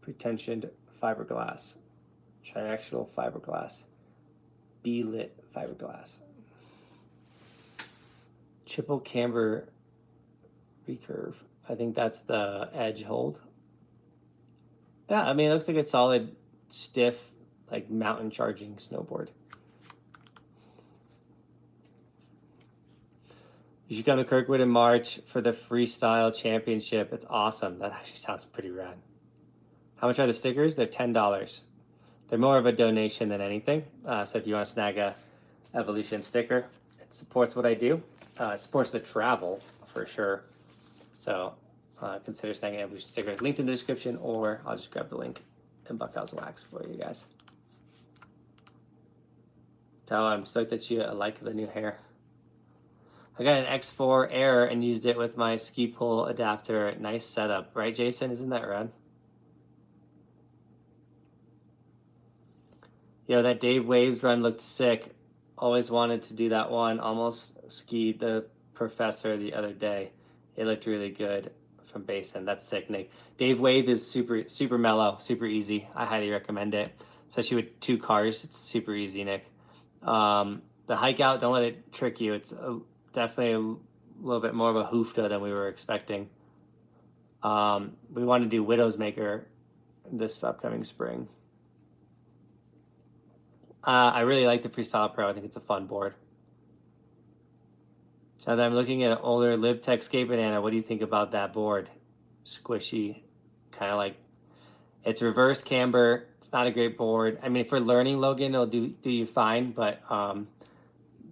pretensioned fiberglass, triaxial fiberglass, B-lit fiberglass. Triple camber recurve. I think that's the edge hold. Yeah, I mean, it looks like a solid, stiff, like mountain charging snowboard. You should come to Kirkwood in March for the freestyle championship. It's awesome. That actually sounds pretty rad. How much are the stickers? They're $10. They're more of a donation than anything. So if you want to snag a Evolution sticker, it supports what I do. It supports the travel for sure. So consider snagging an Evolution sticker. Linked in the description, or I'll just grab the link in Buckhouse Wax for you guys. So I'm stoked that you like the new hair. I got an X4 Air and used it with my ski pole adapter. Nice setup, right, Jason? Isn't that rad? Yo, that Dave Waves run looked sick. Always wanted to do that one. Almost skied the Professor the other day. It looked really good from Basin. That's sick, Nick. Dave Wave is super mellow, super easy. I highly recommend it, especially with 2 cars. It's super easy, Nick. The hike out, don't let it trick you. It's definitely a little bit more of a hoofta than we were expecting. We want to do Widow's Maker this upcoming spring. I really like the Freestyle Pro. I think it's a fun board. Jonathan, I'm looking at an older LibTech Skate Banana. What do you think about that board? Squishy, kind of like, it's reverse camber. It's not a great board. I mean, if we're learning, Logan, it'll do you fine, but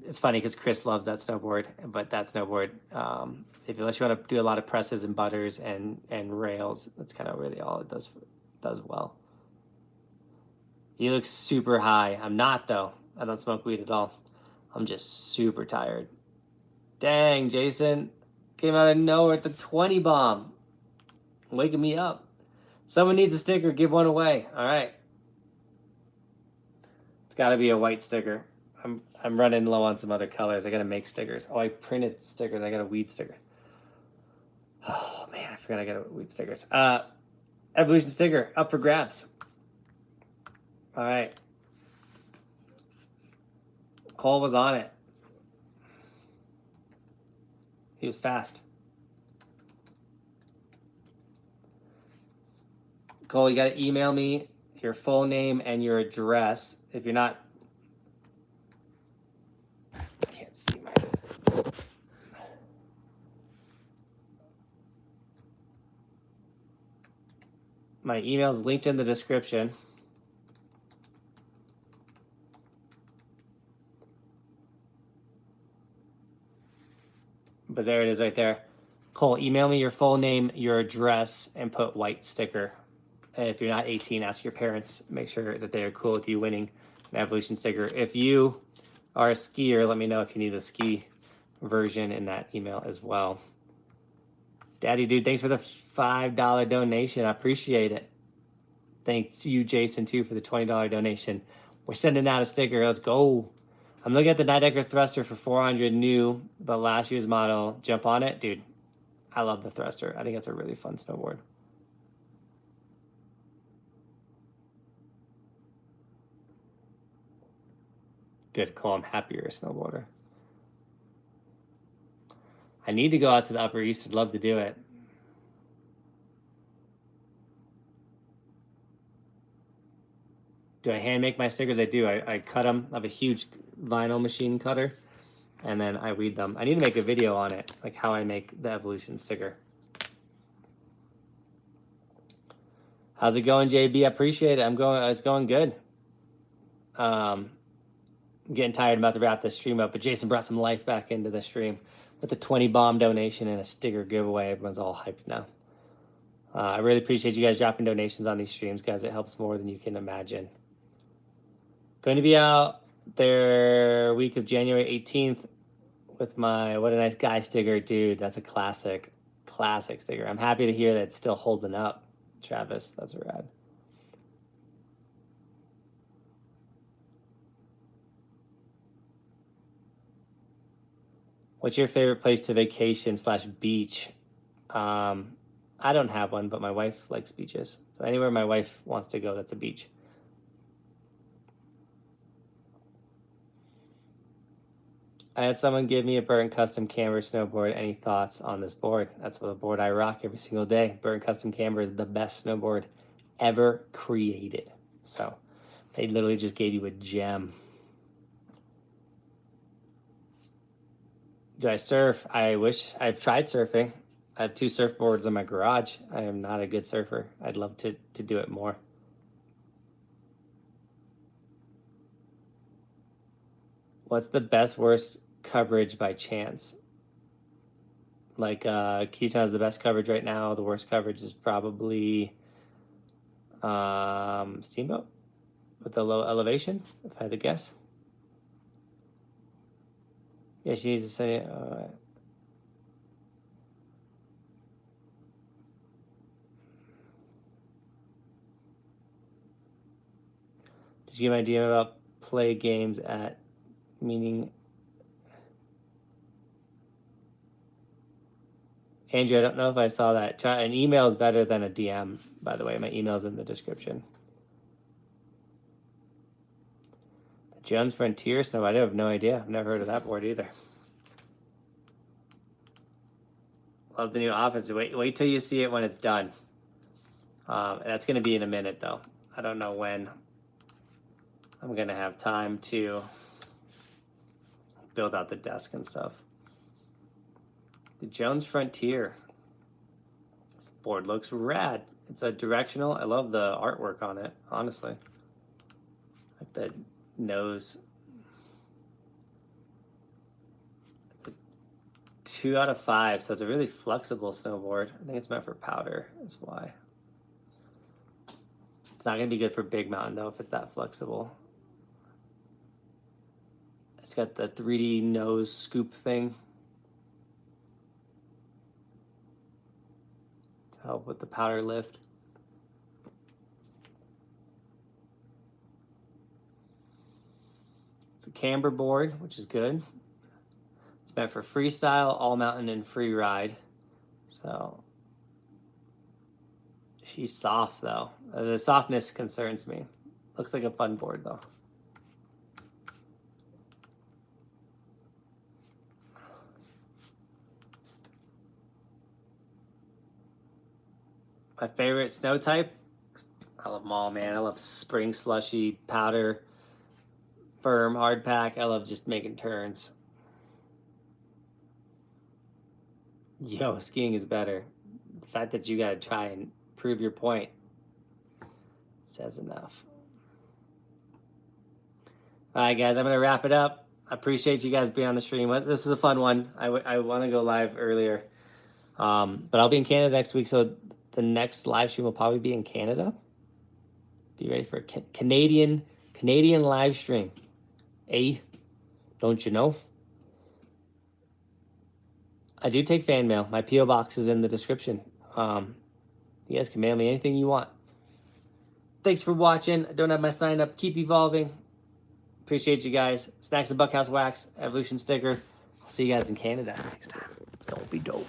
it's funny because Chris loves that snowboard, but that snowboard, unless you want to do a lot of presses and butters and rails, that's kind of really all it does well. He looks super high. I'm not, though. I don't smoke weed at all. I'm just super tired. Dang, Jason. Came out of nowhere at the 20 bomb. Waking me up. Someone needs a sticker. Give one away. All right. It's got to be a white sticker. I'm running low on some other colors. I got to make stickers. Oh, I printed stickers. I got a weed sticker. Oh, man. I forgot I got weed stickers. Evolution sticker. Up for grabs. All right. Cole was on it. He was fast. Cole, you got to email me your full name and your address. If you're not... I can't see my email is linked in the description. But there it is right there. Cole, email me your full name, your address, and put white sticker. And if you're not 18, ask your parents. Make sure that they are cool with you winning an Evolution sticker. If you or a skier, let me know if you need a ski version in that email as well. Daddy Dude, thanks for the $5 donation. I appreciate it. Thanks you, Jason, too, for the $20 donation. We're sending out a sticker. Let's go. I'm looking at the Nidecker Thruster for 400 new, but last year's model. Jump on it. Dude, I love the Thruster. I think it's a really fun snowboard. Good call. I'm happy you're a snowboarder. I need to go out to the Upper East. I'd love to do it. Do I hand make my stickers? I do. I cut them. I have a huge vinyl machine cutter, and then I weed them. I need to make a video on it, like how I make the Evolution sticker. How's it going, JB? I appreciate it. It's going good. I'm getting tired. I'm about to wrap this stream up, but Jason brought some life back into the stream with a 20 bomb donation and a sticker giveaway. Everyone's all hyped now. I really appreciate you guys dropping donations on these streams, guys. It helps more than you can imagine. Going to be out there week of January 18th with my What a Nice Guy sticker. Dude, that's a classic sticker. I'm happy to hear that it's still holding up, Travis. That's rad. What's your favorite place to vacation / beach? I don't have one, but my wife likes beaches. So anywhere my wife wants to go, that's a beach. I had someone give me a Burton Custom Camber snowboard. Any thoughts on this board? That's the board I rock every single day. Burton Custom Camber is the best snowboard ever created. So they literally just gave you a gem. Do I surf? I wish. I've tried surfing. I have 2 surfboards in my garage. I am not a good surfer. I'd love to do it more. What's the best, worst coverage by chance? Like Keystone has the best coverage right now. The worst coverage is probably Steamboat with the low elevation, if I had to guess. Yeah, she needs to say it. Did you get my DM about play games at meaning? Andrew, I don't know if I saw that. An email is better than a DM, by the way. My email's in the description. The Jones Frontier Snow, I have no idea. I've never heard of that board either. Love the new office. Wait till you see it when it's done. That's going to be in a minute, though. I don't know when I'm going to have time to build out the desk and stuff. The Jones Frontier. This board looks rad. It's a directional. I love the artwork on it, honestly. Like the nose. It's a 2 out of 5, so it's a really flexible snowboard. I think it's meant for powder, is why. It's not going to be good for big mountain, though, if it's that flexible. It's got the 3D nose scoop thing to help with the powder lift. It's a camber board, which is good. It's meant for freestyle, all mountain, and free ride. So she's soft, though. The softness concerns me. Looks like a fun board, though. My favorite snow type? I love them all, man. I love spring slushy, powder, firm, hard pack. I love just making turns. Yo, skiing is better. The fact that you gotta try and prove your point says enough. All right, guys, I'm gonna wrap it up. I appreciate you guys being on the stream. This was a fun one. I want to go live earlier, but I'll be in Canada next week, so the next live stream will probably be in Canada. Be ready for a Canadian live stream. Don't you know? I do take fan mail. My P.O. box is in the description. You guys can mail me anything you want. Thanks for watching. I don't have my sign up. Keep evolving. Appreciate you guys. Snacks and Buckhouse Wax, Evolution sticker. I'll see you guys in Canada next time. It's gonna be dope.